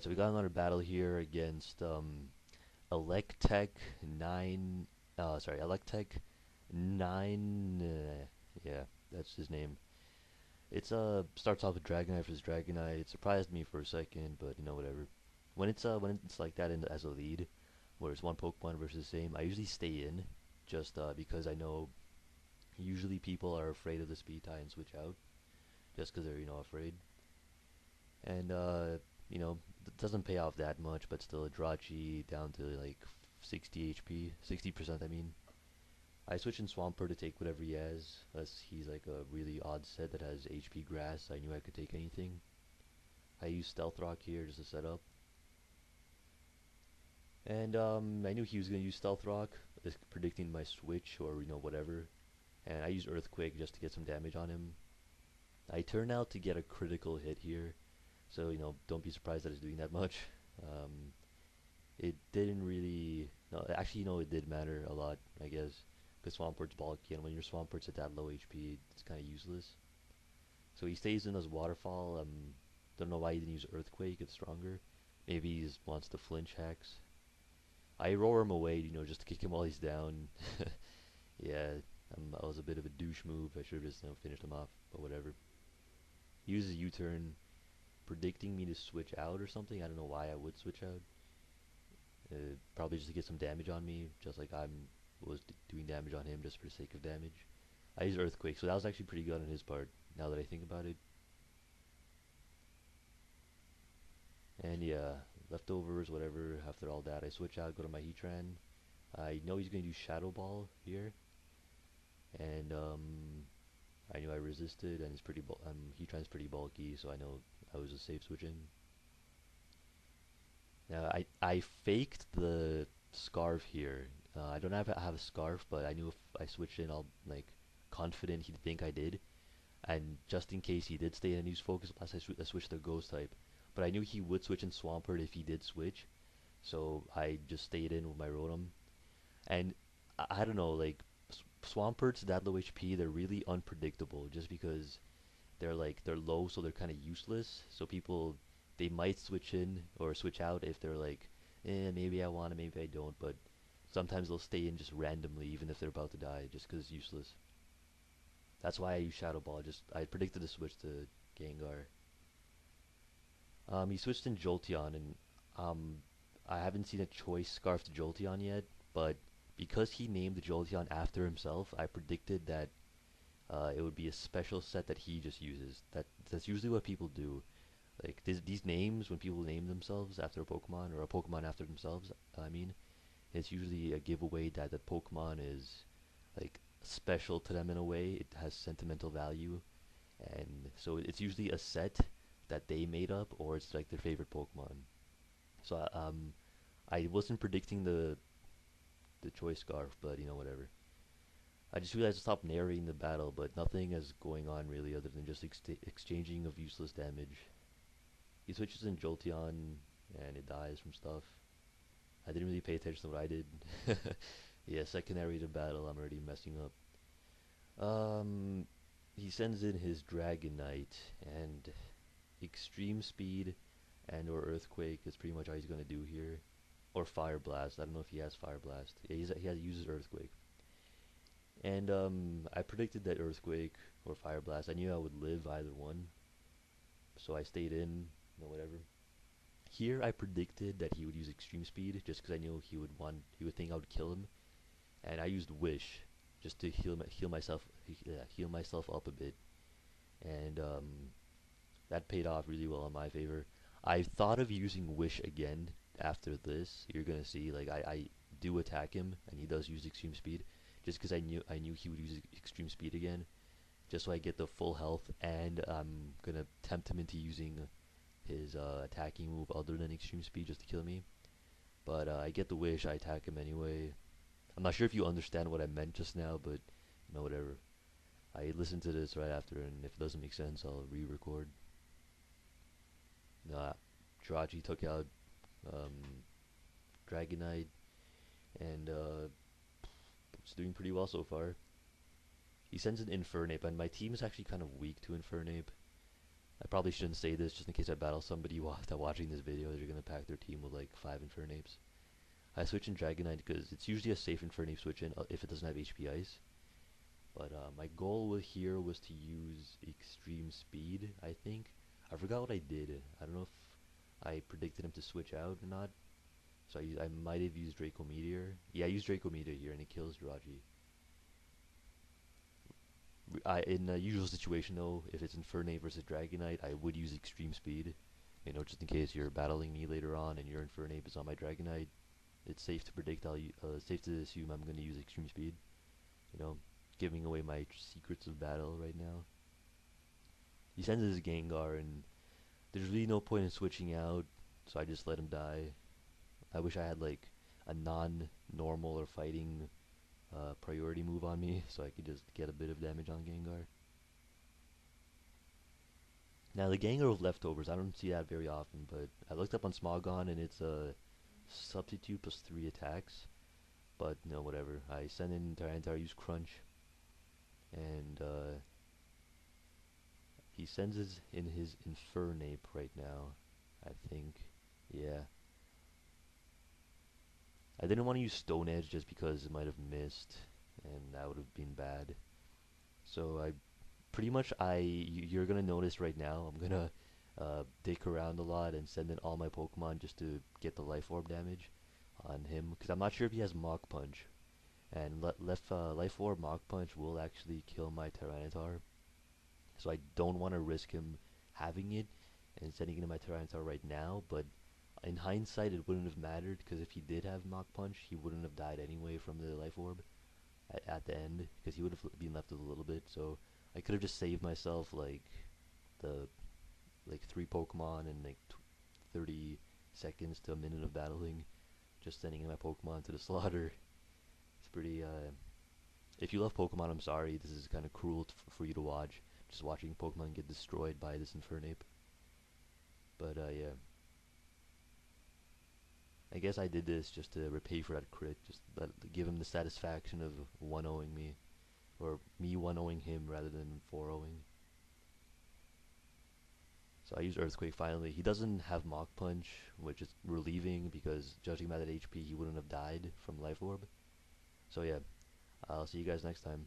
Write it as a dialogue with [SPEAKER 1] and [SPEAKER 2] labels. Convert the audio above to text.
[SPEAKER 1] so we got another battle here against ElektechN9. Sorry, ElektechN9ne. Yeah, that's his name. It's starts off with Dragonite versus Dragonite. It surprised me for a second, but whatever. When it's like that as a lead, where it's one Pokemon versus the same, I usually stay in, just because I know usually people are afraid of the speed tie and switch out, just because they're afraid. And it doesn't pay off that much, but still, a Drachi down to like 60 HP, 60% I mean. I switch in Swampert to take whatever he has, unless he's like a really odd set that has HP Grass. I knew I could take anything. I use Stealth Rock here just to set up. And I knew he was going to use Stealth Rock, predicting my switch or whatever. And I used Earthquake just to get some damage on him. I turn out to get a critical hit here, so don't be surprised that it's doing that much. Um, it didn't really. No, actually, it did matter a lot, I guess, because Swampert's bulky, and when your Swampert's at that low HP, it's kind of useless. So he stays in his Waterfall. Don't know why he didn't use Earthquake. It's stronger. Maybe he just wants to flinch hacks. I roar him away, just to kick him while he's down. Yeah, that was a bit of a douche move. I should have just finished him off, but whatever. He uses U-turn, predicting me to switch out or something. I don't know why I would switch out. Probably just to get some damage on me, just like was doing damage on him just for the sake of damage. I used Earthquake, so that was actually pretty good on his part, now that I think about it. And yeah, leftovers, whatever. After all that, I switch out, go to my Heatran. I know he's going to use Shadow Ball here, and I knew I resisted, and Heatran's pretty bulky, so I know I was a safe switch in. Now I faked the Scarf here. I don't have a Scarf, but I knew if I switched in, I'll like confident he'd think I did, and just in case he did stay in and use Focus Blast, I switched to Ghost type. But I knew he would switch in Swampert if he did switch, so I just stayed in with my Rotom. And I don't know, like Swamperts that low HP, they're really unpredictable, just because they're low, so they're kind of useless. So people, they might switch in or switch out if they're like, maybe I want to, maybe I don't. But sometimes they'll stay in just randomly, even if they're about to die, just because it's useless. That's why I use Shadow Ball. Just I predicted the switch to Gengar. He switched in Jolteon, and um, I haven't seen a choice Scarf to Jolteon yet. But because he named the Jolteon after himself, I predicted that it would be a special set that he just uses. That's usually what people do. Like these names, when people name themselves after a Pokemon or a Pokemon after themselves, I mean, it's usually a giveaway that the Pokemon is like special to them in a way. It has sentimental value, and so it's usually a set that they made up, or it's like their favorite Pokemon. So I wasn't predicting the choice scarf, but whatever. I just realized to stop narrating the battle, but nothing is going on really other than just exchanging of useless damage. He switches in Jolteon, and it dies from stuff. I didn't really pay attention to what I did. Yeah, second narrated battle, I'm already messing up. He sends in his Dragonite, and Extreme Speed and or Earthquake is pretty much all he's gonna do here. Or Fire Blast. I don't know if he has Fire Blast. Yeah, he uses Earthquake. And I predicted that Earthquake or Fire Blast. I knew I would live either one, so I stayed in. Whatever. Here I predicted that he would use Extreme Speed just because I knew he would think I would kill him, and I used Wish just to heal myself up a bit, and that paid off really well in my favor. I thought of using Wish again after this. You're gonna see, like I do attack him, and he does use Extreme Speed, just because I knew he would use Extreme Speed again, just so I get the full health, and I'm gonna tempt him into using his attacking move other than Extreme Speed just to kill me. But I get the Wish, I attack him anyway. I'm not sure if you understand what I meant just now, but whatever. I listened to this right after, and if it doesn't make sense, I'll re-record. Nah, Jirachi took out um, Dragonite, and it's doing pretty well so far. He sends an Infernape, and my team is actually kind of weak to Infernape. I probably shouldn't say this just in case I battle somebody that watching this video that are gonna pack their team with like 5 Infernapes. I switch in Dragonite because it's usually a safe Infernape switch in if it doesn't have HP Ice. But my goal here was to use Extreme Speed, I think. I forgot what I did. I don't know if I predicted him to switch out or not. So I might have used Draco Meteor. Yeah, I used Draco Meteor here and it kills Jirachi. In a usual situation though, if it's Infernape versus Dragonite, I would use Extreme Speed. You know, just in case you're battling me later on and your Infernape is on my Dragonite, it's safe to predict safe to assume I'm going to use Extreme Speed. You know, giving away my secrets of battle right now. He sends his Gengar, and there's really no point in switching out, so I just let him die. I wish I had like a non-normal or fighting priority move on me, so I could just get a bit of damage on Gengar. Now the Gengar with leftovers, I don't see that very often, but I looked up on Smogon and it's a substitute plus 3 attacks. But no, whatever. I send in Tyranitar, use Crunch, and he sends in his Infernape right now, I think. Yeah. I didn't want to use Stone Edge just because it might have missed, and that would have been bad. So I pretty much you're gonna notice right now I'm gonna dick around a lot and send in all my Pokemon just to get the Life Orb damage on him because I'm not sure if he has Mach Punch, and Life Orb Mach Punch will actually kill my Tyranitar. So I don't want to risk him having it and sending it in my Tyranitar right now, but in hindsight it wouldn't have mattered because if he did have Mach Punch, he wouldn't have died anyway from the Life Orb at the end because he would have been left with a little bit. So I could have just saved myself the like 3 Pokemon and like 30 seconds to a minute of battling, just sending in my Pokemon to the slaughter. It's pretty. If you love Pokemon, I'm sorry. This is kind of cruel for you to watch. Just watching Pokemon get destroyed by this Infernape. But yeah, I guess I did this just to repay for that crit. Just give him the satisfaction of 1-0ing me, or me 1-0ing him rather than 4-0ing. So I use Earthquake finally. He doesn't have Mach Punch, which is relieving because judging by that HP, he wouldn't have died from Life Orb. So yeah, I'll see you guys next time.